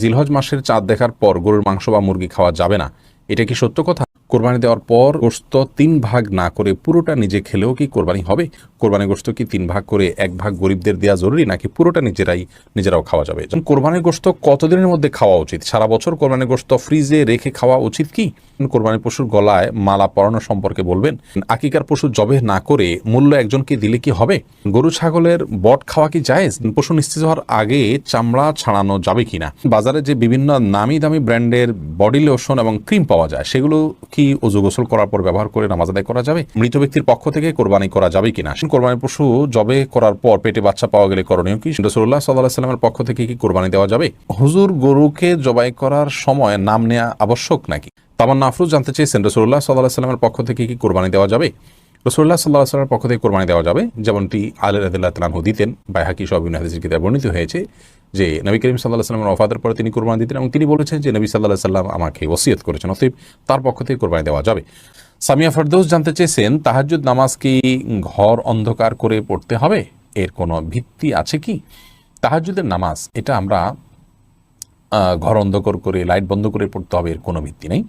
জিলহজ মাসের চাঁদ দেখার পর গরুর মাংস বা মুরগি খাওয়া যাবে না, এটা কি সত্য কথা? কোরবানি দেওয়ার পর গোশত 3 ভাগ না করে পুরোটা নিজে খেলেও কি কোরবানি হবে? কোরবানি গোশত কি 3 ভাগ করে 1 ভাগ গরিবদের দেওয়া জরুরি, নাকি পুরোটা নিজেরাও খাওয়া যাবে? যেমন কোরবানির গোশত কতদিনের মধ্যে খাওয়া উচিত? সারা বছর কোরবানির গোশত ফ্রিজে রেখে খাওয়া উচিত কি? কোরবানির পশুর গলায় মালা পরানো সম্পর্কে বলবেন। আকিকার পশু জবেহ না করে মূল্য একজনকে দিলে কি হবে? গরু ছাগলের বট খাওয়া কি জায়েজ? পশু নিস্তেজ হওয়ার আগে চামড়া ছাড়ানো যাবে কিনা? বাজারে যে বিভিন্ন নামি দামি ব্র্যান্ডের বডি লোশন এবং ক্রিম পাওয়া যায়, সেগুলো কি ওযু গোসল করার পর ব্যবহার করে নামাজ আদায় করা যাবে? মৃত ব্যক্তির পক্ষ থেকে কোরবানি করা যাবে কিনা? কোরবানির পশু জবে করার পর পেটে বাচ্চা পাওয়া গেলে করণীয় কি? রাসূলুল্লাহ সাল্লাল্লাহু আলাইহি ওয়াসাল্লামের পক্ষ থেকে কি কোরবানি দেওয়া যাবে? হুজুর, গরুকে জবাই করার সময় নাম নেওয়া আবশ্যক নাকি? তামান্না আফরোজ জানতে চেয়েছেন, রাসূলুল্লাহ সাল্লাল্লাহু আলাইহি ওয়াসাল্লামের পক্ষ থেকে কি কোরবানি দেওয়া যাবে? রাসূলুল্লাহ সাল্লাল্লাহু আলাইহি ওয়াসাল্লামের পক্ষ থেকে কোরবানি দেওয়া যাবে, যেমনটি আলী রাদিয়াল্লাহু তাআলা আনহু দিতেন। বাইহাকী সহ বিভিন্ন হাদিসের কিতাবে বর্ণিত হয়েছে যে নবী করিম সাল্লাল্লাহু আলাইহি ওয়াসাল্লামের ওফাতের পরে তিনি কোরবানি দিতেন, এবং তিনি বলেছেন যে নবী সাল্লাল্লাহু আলাইহি ওয়াসাল্লাম আমাকে ওসিয়ত করেছেন, অতএব তার পক্ষ থেকে কোরবানি দেওয়া যাবে। সামিয়া ফেরদৌস জানতে চেয়েছেন, তাহাজ্জুদ নামাজ কি ঘর অন্ধকার করে পড়তে হবে? এর কোনো ভিত্তি আছে কি? তাহাজ্জুদের নামাজ এটা আমরা ঘর অন্ধকার করে লাইট বন্ধ করে পড়তে হবে, এর কোনো ভিত্তি নেই।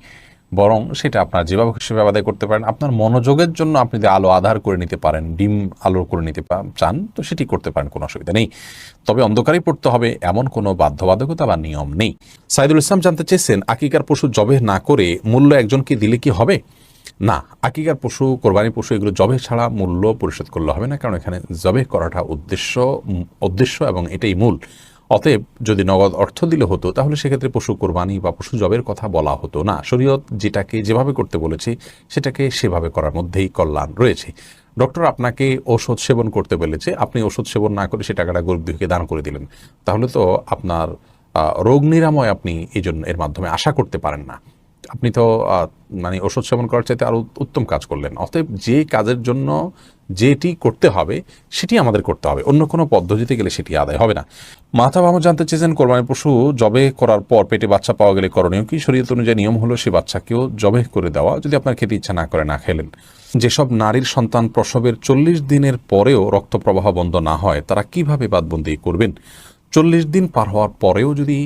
বরং সেটা আপনার যেভাবে সেভাবে আদায় করতে পারেন। আপনার মনোযোগের জন্য আপনি যদি আলো আধার করে নিতে পারেন, ডিম আলো করে নিতে চান, তো সেটি করতে পারেন, কোনো অসুবিধা নেই। তবে অন্ধকারেই পড়তে হবে এমন কোনো বাধ্যবাধকতা বা নিয়ম নেই। সাইদুল ইসলাম জানতে চেয়েছেন, আকিকার পশু জবেহ না করে মূল্য একজনকে দিলে কি হবে? না, আকিকার পশু, কোরবানি পশু এগুলো জবেহ ছাড়া মূল্য পরিশোধ করলে হবে না, কারণ এখানে জবেহ করাটা উদ্দেশ্য এবং এটাই মূল। অতএব যদি নগদ অর্থ দিলে হতো, তাহলে সেক্ষেত্রে পশু কোরবানি বা পশু জবের কথা বলা হতো না। শরীয়ত যেটাকে যেভাবে করতে বলেছে সেটাকে সেভাবে করার মধ্যেই কল্যাণ রয়েছে। ডক্টর আপনাকে ওষুধ সেবন করতে বলেছে, আপনি ওষুধ সেবন না করে সে টাকাটা গরিব দুঃখীকে দান করে দিলেন, তাহলে তো আপনার রোগ নিরাময় আপনি এর মাধ্যমে আশা করতে পারেন না। আপনি তো মানে ওষুধ সেবন করার চাইতে আরও উত্তম কাজ করলেন। অতএব যে কাজের জন্য যেটি করতে হবে সেটি আমাদের করতে হবে, অন্য কোনো পদ্ধতিতে গেলে সেটি আদায় হবে না। মাথা বামা জানতে চেয়েছেন, কোরবানির পশু জবে করার পর পেটে বাচ্চা পাওয়া গেলে করণীয় কি? শরীয়ত অনুযায়ী নিয়ম হলো সে বাচ্চাকেও জবে করে দেওয়া, যদি আপনার খেতে ইচ্ছা না করে না খেলেন। যেসব নারীর সন্তান প্রসবের 40 দিনের পরেও রক্ত প্রবাহ বন্ধ না হয়, তারা কিভাবে বাদবন্দি করবেন? 40 দিন পার হওয়ার পরেও যদি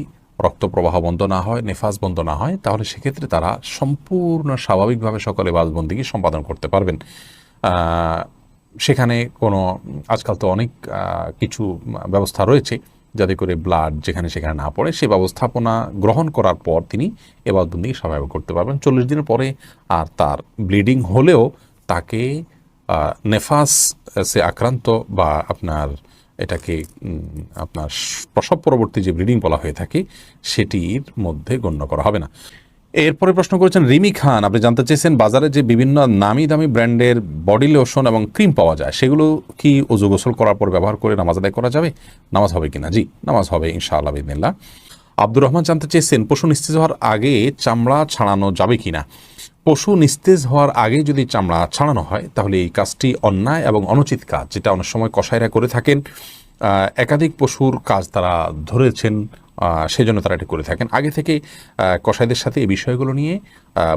রক্ত প্রবাহ বন্ধ না হয়, নেফাস বন্ধ না হয়, তাহলে সেক্ষেত্রে তারা সম্পূর্ণ স্বাভাবিকভাবে সকলে বাদবন্দিকে সম্পাদন করতে পারবেন। সেখানে কোনো আজকাল তো অনেক কিছু ব্যবস্থা রয়েছে যাতে করে ব্লাড যেখানে সেখানে না পড়ে, সে ব্যবস্থাপনা গ্রহণ করার পর তিনি এবাদতবন্দিকে স্বাভাবিক করতে পারবেন। 40 দিনের পরে আর তার ব্লিডিং হলেও তাকে নেফাস সে আক্রান্ত বা আপনার এটাকে আপনার প্রসব পরবর্তী যে ব্লিডিং বলা হয়ে থাকে সেটির মধ্যে গণ্য করা হবে না। এরপরে প্রশ্ন করেছেন রিমি খান, আপনি জানতে চেয়েছেন, বাজারে যে বিভিন্ন নামি দামি ব্র্যান্ডের বডি লোশন এবং ক্রিম পাওয়া যায়, সেগুলো কি ওযু গোসল করার পর ব্যবহার করে নামাজ আদায় করা যাবে? নামাজ হবে কিনা? জি, নামাজ হবে ইনশাআল্লাহ বিদিনিল্লাহ। আব্দুর রহমান জানতে চেয়েছেন, পশু নিস্তেজ হওয়ার আগে চামড়া ছাড়ানো যাবে কিনা? পশু নিস্তেজ হওয়ার আগে যদি চামড়া ছাড়ানো হয়, তাহলে এই কাজটি অন্যায় এবং অনুচিত কাজ, যেটা অনেক সময় কসাইরা করে থাকেন। একাধিক পশুর কাজ তারা ধরেছেন, সেই জন্য তারা এটি করে থাকেন। আগে থেকে কসাইদের সাথে এই বিষয়গুলো নিয়ে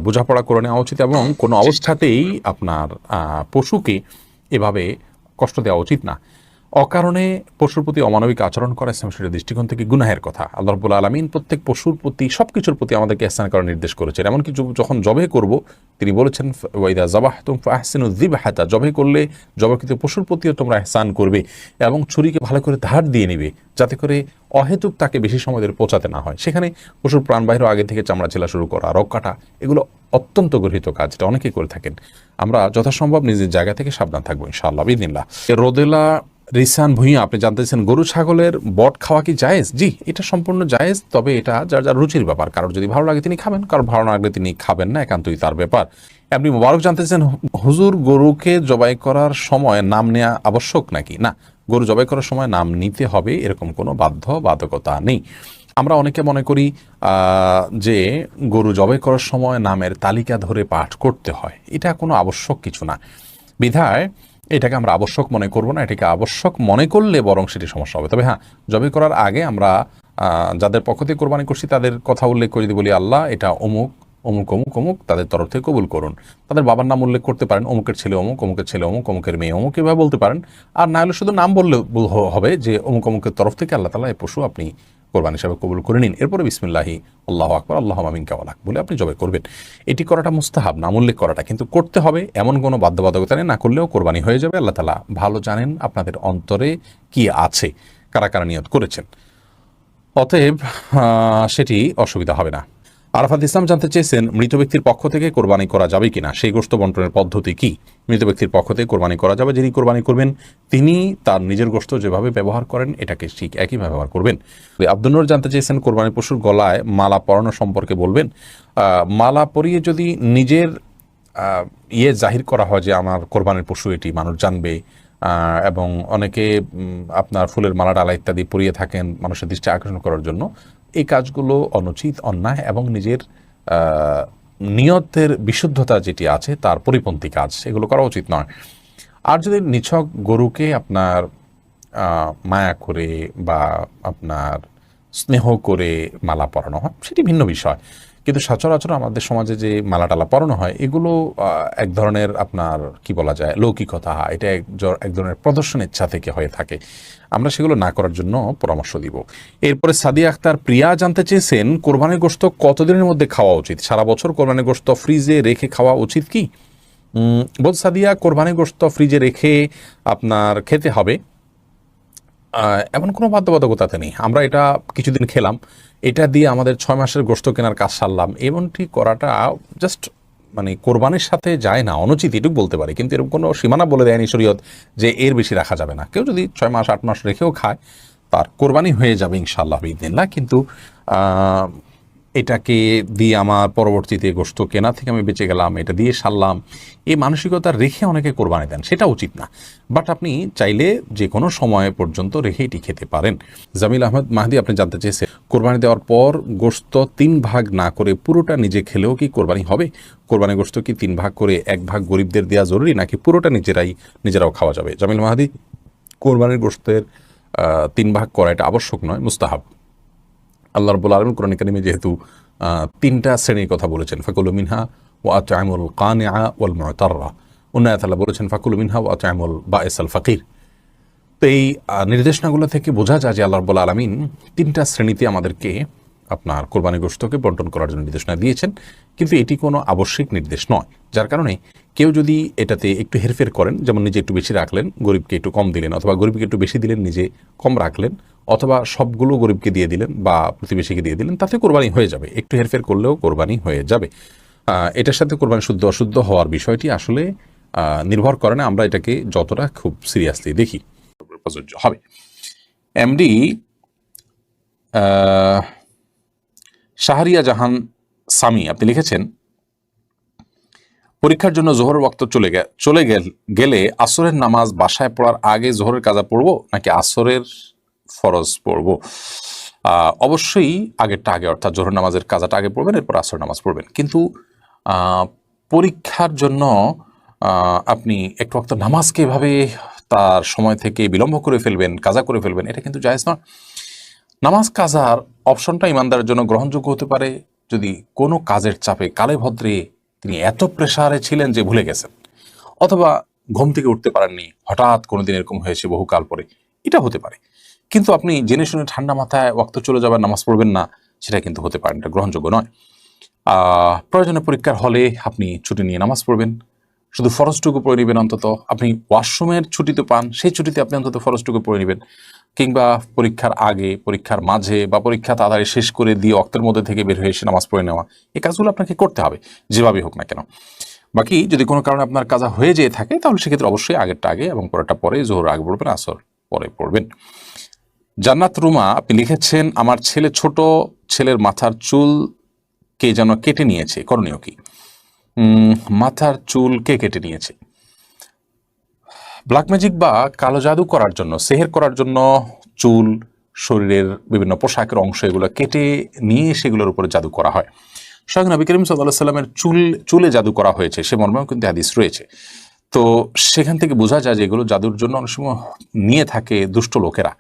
বোঝাপড়া করে নেওয়া উচিত, এবং কোনো অবস্থাতেই আপনার পশুকে এভাবে কষ্ট দেওয়া উচিত না। অকারণে পশুর প্রতি অমানবিক আচরণ করা ইসলাম শরীয়তের দৃষ্টিকোণ থেকে গুনাহের কথা। আল্লাহ রাব্বুল আলামিন প্রত্যেক পশুর প্রতি, সব কিছুর প্রতি আমাদেরকে ইহসান করার নির্দেশ করেছেন। এমনকি যখন জবে করব, তিনি বলেছেন ওয়াইদা যাবাহতুম ফাহসিনু যিবহাতা, জবে করলে জবাকৃত পশুর প্রতিও তোমরা ইহসান করবে, এবং ছুরিকে ভালো করে ধার দিয়ে নেবে, যাতে করে অহেতুক তাকে বেশি সময় ধরে পৌঁছাতে না হয়। সেখানে পশুর প্রাণ বাহির আগে থেকে চামড়া ছেলা শুরু করা, রক কাটা, এগুলো অত্যন্ত গর্হিত কাজ, এটা অনেকেই করে থাকেন। আমরা যথাসম্ভব নিজের জায়গা থেকে সাবধান থাকবো ইনশাআল্লাহ বিদিনিল্লাহ। রোদেলা রিসান ভুঁইয়া, আপনি জানতেছেন, গরু ছাগলের বট খাওয়া কি জায়েজ? জি, এটা সম্পূর্ণ জায়েজ, তবে এটা যার যার রুচির ব্যাপার। কারোর যদি ভালো লাগে তিনি খাবেন, কারোর ভালো না লাগলে তিনি খাবেন না, একান্তই তার ব্যাপার। আপনি মোবারক জানতেছেন, হুজুর, গরুকে জবাই করার সময় নাম নেওয়া আবশ্যক নাকি? না, গরু জবাই করার সময় নাম নিতে হবে এরকম কোনো বাধ্যবাধকতা নেই। আমরা অনেকে মনে করি যে গরু জবাই করার সময় নামের তালিকা ধরে পাঠ করতে হয়, এটা কোনো আবশ্যক কিছু না। বিধায় এটাকে আমরা আবশ্যক মনে করব না। এটাকে আবশ্যক মনে করলে বরং সেটি সমস্যা হবে। তবে হ্যাঁ, জবাই করার আগে আমরা যাদের পক্ষ থেকে কোরবানি করছি তাদের কথা উল্লেখ করে যদি বলি, আল্লাহ এটা অমুক অমুক অমুক অমুক, তাদের তরফ থেকে কবুল করুন। তাদের বাবার নাম উল্লেখ করতে পারেন, অমুকের ছেলে অমুক, অমুকের ছেলে অমুক, অমুকের মেয়ে অমুক, এভাবে বলতে পারেন। আর না হলে শুধু নাম বললে হবে যে অমুক অমুকের তরফ থেকে আল্লাহ তাআলা এই পশু আপনি কোরবানি হিসাবে কবুল করে নিন। এরপরে বিসমিল্লাহি আল্লাহু আকবার আল্লাহু আমিন কাওয়ালাক বলে আপনি জবাই করবেন। এটি করাটা মুস্তাহাব, নাম উল্লেখ করাটা, কিন্তু করতে হবে এমন কোনো বাধ্যবাধকতা নেই, না করলেও কোরবানি হয়ে যাবে। আল্লাহ তাআলা ভালো জানেন আপনাদের অন্তরে কি আছে, কারা কারা নিয়ত করেছেন, অতএব সেটি অসুবিধা হবে না। আরাফাত ইসলাম জানতে চেয়েছেন মৃত ব্যক্তির পক্ষ থেকে কোরবানি করা যাবে কিনা, সেই গোশত বন্টনের পদ্ধতি কি? মৃত ব্যক্তির পক্ষ থেকে কোরবানি করা যাবে, যিনি কোরবানি করবেন তিনি তার নিজের গোশত যেভাবে ব্যবহার করেন এটাকে ঠিক একই ব্যবহার করবেন। আব্দুল নূর জানতে চেয়েছেন কোরবানি পশুর গলায় মালা পরানো সম্পর্কে বলবেন। মালা পরিয়ে যদি নিজের জাহির করা হয় যে আমার কোরবানির পশু এটি, মানুষ জানবে, এবং অনেকে আপনার ফুলের মালা ডালা ইত্যাদি পরিয়ে থাকেন মানুষের দৃষ্টি আকর্ষণ করার জন্য, এই কাজগুলো অনুচিত, অন্যায় এবং নিজের নিয়তের বিশুদ্ধতা যেটি আছে তার পরিপন্থী কাজ, এগুলো করা উচিত নয়। আর যদি নিছক গরুকে আপনার মায়া করে বা আপনার স্নেহ করে মালা পরানো হয় সেটি ভিন্ন বিষয়, কিন্তু সচরাচর আমাদের সমাজে যে মালা টালা পরানো হয় এগুলো এক ধরনের আপনার কি বলা যায় লৌকিকতা, এটা এক ধরনের প্রদর্শন ইচ্ছা থেকে হয়ে থাকে, আমরা সেগুলো না করার জন্য পরামর্শ দিব। এরপরে সাদিয়া আক্তার প্রিয়া জানতে চেয়েছেন কোরবানির গোশত কতদিনের মধ্যে খাওয়া উচিত? সারা বছর কোরবানির গোশত ফ্রিজে রেখে খাওয়া উচিত কি? বোধ সাদিয়া, কোরবানির গোশত ফ্রিজে রেখে আপনার খেতে হবে এমন কোনো বাধ্যবাধকতাতে নেই। আমরা এটা কিছুদিন খেলাম, এটা দিয়ে আমাদের 6 মাসের গোশত কেনার কাজ সারলাম, এমনটি করাটা জাস্ট মানে কোরবানির সাথে যায় না, অনুচিত এটুকু বলতে পারি, কিন্তু এরকম কোনো সীমানা বলে দেয়নি শরীয়ত যে এর বেশি রাখা যাবে না। কেউ যদি 6 মাস 8 মাস রেখেও খায় তার কোরবানি হয়ে যাবে ইনশাআল্লাহ বিইذনিল্লাহ, কিন্তু এটাকে দিয়ে আমার পরবর্তীতে গোশত কেনা থেকে আমি বেঁচে গেলাম, এটা দিয়ে সারলাম, এই মানসিকতা রেখে অনেকে কোরবানি দেন, সেটা উচিত না। বাট আপনি চাইলে যে কোনো সময় পর্যন্ত রেখে এটি খেতে পারেন। জামিল আহমদ মাহদি আপনি জানতে চেয়েছেন কোরবানি দেওয়ার পর গোশত 3 ভাগ না করে পুরোটা নিজে খেলেও কি কোরবানি হবে? কোরবানি গোশত কি 3 ভাগ করে 1 ভাগ গরিবদের দেওয়া জরুরি, নাকি পুরোটা নিজেরাও খাওয়া যাবে? জামিল মাহদি, কোরবানির গোশতের 3 ভাগ করা এটা আবশ্যক নয়, মুস্তাহাব। আল্লাহ রাব্বুল আলামিন কোরআন কারীমে যেহেতু 3টা শ্রেণীর কথা বলেছেন, ফাকুলু মিনহা ওয়া আত'আমুল কানিআ ওয়াল মু'তাররা, অন্য আয়াতে আল্লাহ বলেছেন ফাকুলু মিনহা ওয়া আত'আমুল বাঈসাল ফাকির। তো এই নির্দেশনাগুলো থেকে বোঝা যায় যে আল্লাহ রাব্বুল আলামিন 3টা শ্রেণীতে আমাদেরকে আপনার কোরবানি গোশতকে বন্টন করার জন্য নির্দেশনা দিয়েছেন, কিন্তু এটি কোনো আবশ্যিক নির্দেশ নয়। যার কারণে কেউ যদি এটাতে একটু হেরফের করেন, যেমন নিজে একটু বেশি রাখলেন গরিবকে একটু কম দিলেন, অথবা গরিবকে একটু বেশি দিলেন নিজে কম রাখলেন, অথবা সবগুলো গরিবকে দিয়ে দিলেন বা প্রতিবেশীকে দিয়ে দিলেন, তাতে কোরবানি হয়ে যাবে। একটু হেরফের করলেও কোরবানি হয়ে যাবে। এটার সাথে কোরবানি শুদ্ধ অশুদ্ধ হওয়ার বিষয়টি আসলে নির্ভর করে না, আমরা এটাকে যতটা খুব সিরিয়াসলি দেখি প্রযোজ্য হবে। এমডি শাহরিয়া জাহান সামি আপনি লিখেছেন পরীক্ষার জন্য জোহরের ওয়াক্ত চলে গেলে আসরের নামাজ বাসায় পড়ার আগে জোহরের কাজা পড়বো নাকি আসরের ফরজ পড়বো? অবশ্যই আগেরটা আগে, অর্থাৎ জোহর নামাজের কাজাটা আগে পড়বেন, এরপর আসরের নামাজ পড়বেন। কিন্তু পরীক্ষার জন্য আপনি একটু ওয়াক্ত নামাজকে এভাবে তার সময় থেকে বিলম্ব করে ফেলবেন, কাজা করে ফেলবেন, এটা কিন্তু জায়েজ নয়। নামাজ কাজার অপশনটা ইমানদারের জন্য গ্রহণযোগ্য হতে পারে যদি কোনো কাজের চাপে কালে ভদ্রে তিনি এত প্রেসারে ছিলেন যে ভুলে গেছেন, অথবা ঘুম থেকে উঠতে পারেননি, হঠাৎ কোনোদিন এরকম হয়েছে বহুকাল পরে, এটা হতে পারে। কিন্তু আপনি জেনে শুনে ঠান্ডা মাথায় ওয়াক্ত চলে যাবেন, নামাজ পড়বেন না, সেটা কিন্তু হতে পারে, এটা গ্রহণযোগ্য নয়। প্রয়োজনে পরীক্ষার হলে আপনি ছুটি নিয়ে নামাজ পড়বেন, শুধু ফরজটুকু পড়ে নেবেন। অন্তত আপনি ওয়াশরুমের ছুটি তো পান, সেই ছুটিতে আপনি অন্তত ফরজটুকু পড়ে নেবেন, কিংবা পরীক্ষার আগে, পরীক্ষার মাঝে বা পরীক্ষা তাড়াতাড়ি শেষ করে দিয়ে অক্তের মধ্যে থেকে বের হয়ে এসে নামাজ পড়ে নেওয়া, এই কাজগুলো আপনাকে করতে হবে যেভাবেই হোক না কেন। বাকি যদি কোনো কারণে আপনার কাজা হয়ে যেয়ে থাকে তাহলে সেক্ষেত্রে অবশ্যই আগেরটা আগে এবং পরেরটা পরে, জোহর আগে পড়বেন, আসর পরে পড়বেন। জান্নাত রুমা আপনি লিখেছেন আমার ছোট ছেলের মাথার চুল কে যেন কেটে নিয়েছে, করণীয় কি? মাথার চুল কে কেটে নিয়েছে? ব্ল্যাক ম্যাজিক বা কালো জাদু করার জন্য, সেহের করার জন্য চুল, শরীরের বিভিন্ন পোশাকের অংশ এগুলো কেটে নিয়ে সেগুলোর উপরে জাদু করা হয়। স্বয়ং নবী করিম সাল্লাল্লাহু আলাইহি সাল্লামের চুলে জাদু করা হয়েছে, সে মর্মেও কিন্তু হাদিস রয়েছে। তো সেখান থেকে বোঝা যায় যে এগুলো জাদুর জন্য অনেক সময় নিয়ে থাকে দুষ্ট লোকেরা,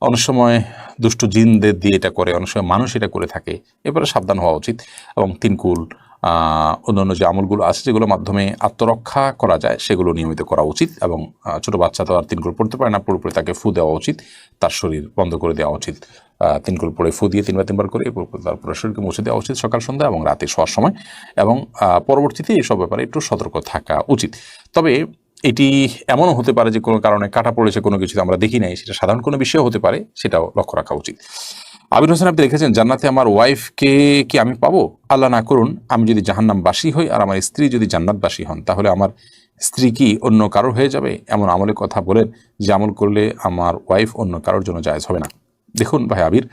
অনেক সময় দুষ্ট জিনদের দিয়ে এটা করে, অনেক সময় মানুষ এটা করে থাকে। এবারে সাবধান হওয়া উচিত এবং তিনকুল অন্যান্য যে আমলগুলো আছে যেগুলোর মাধ্যমে আত্মরক্ষা করা যায় সেগুলো নিয়মিত করা উচিত। এবং ছোট বাচ্চা তো আর তিনকুল পড়তে পারে না, পুরোপুরি তাকে ফু দেওয়া উচিত, তার শরীর বন্ধ করে দেওয়া উচিত। তিন কুল পরে ফু দিয়ে তিনবার করে তারপরে শরীরকে মুছে দেওয়া উচিত সকাল সন্ধ্যা এবং রাতে শোয়ার সময়, এবং পরবর্তীতে এসব ব্যাপারে একটু সতর্ক থাকা উচিত। তবে এটি এমনও হতে পারে যে কোনো কারণে কাটা পড়েছে, কোনো কিছুতে আমরা দেখি নাই, সেটা সাধারণ কোনো বিষয় হতে পারে, সেটাও লক্ষ্য রাখা উচিত। আবির হোসেন আপনি লিখেছেন, জান্নাতে আমার ওয়াইফকে কি আমি পাবো? আল্লাহ না করুন আমি যদি জাহান্নামবাসী হই আর আমার স্ত্রী যদি জান্নাতবাসী হন, তাহলে আমার স্ত্রী কি অন্য কারোর হয়ে যাবে? এমন আমলের কথা বলেন যে আমল করলে আমার ওয়াইফ অন্য কারোর জন্য জায়েজ হবে না। দেখুন ভাই আবির,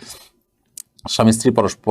স্বামী স্ত্রী পরস্পর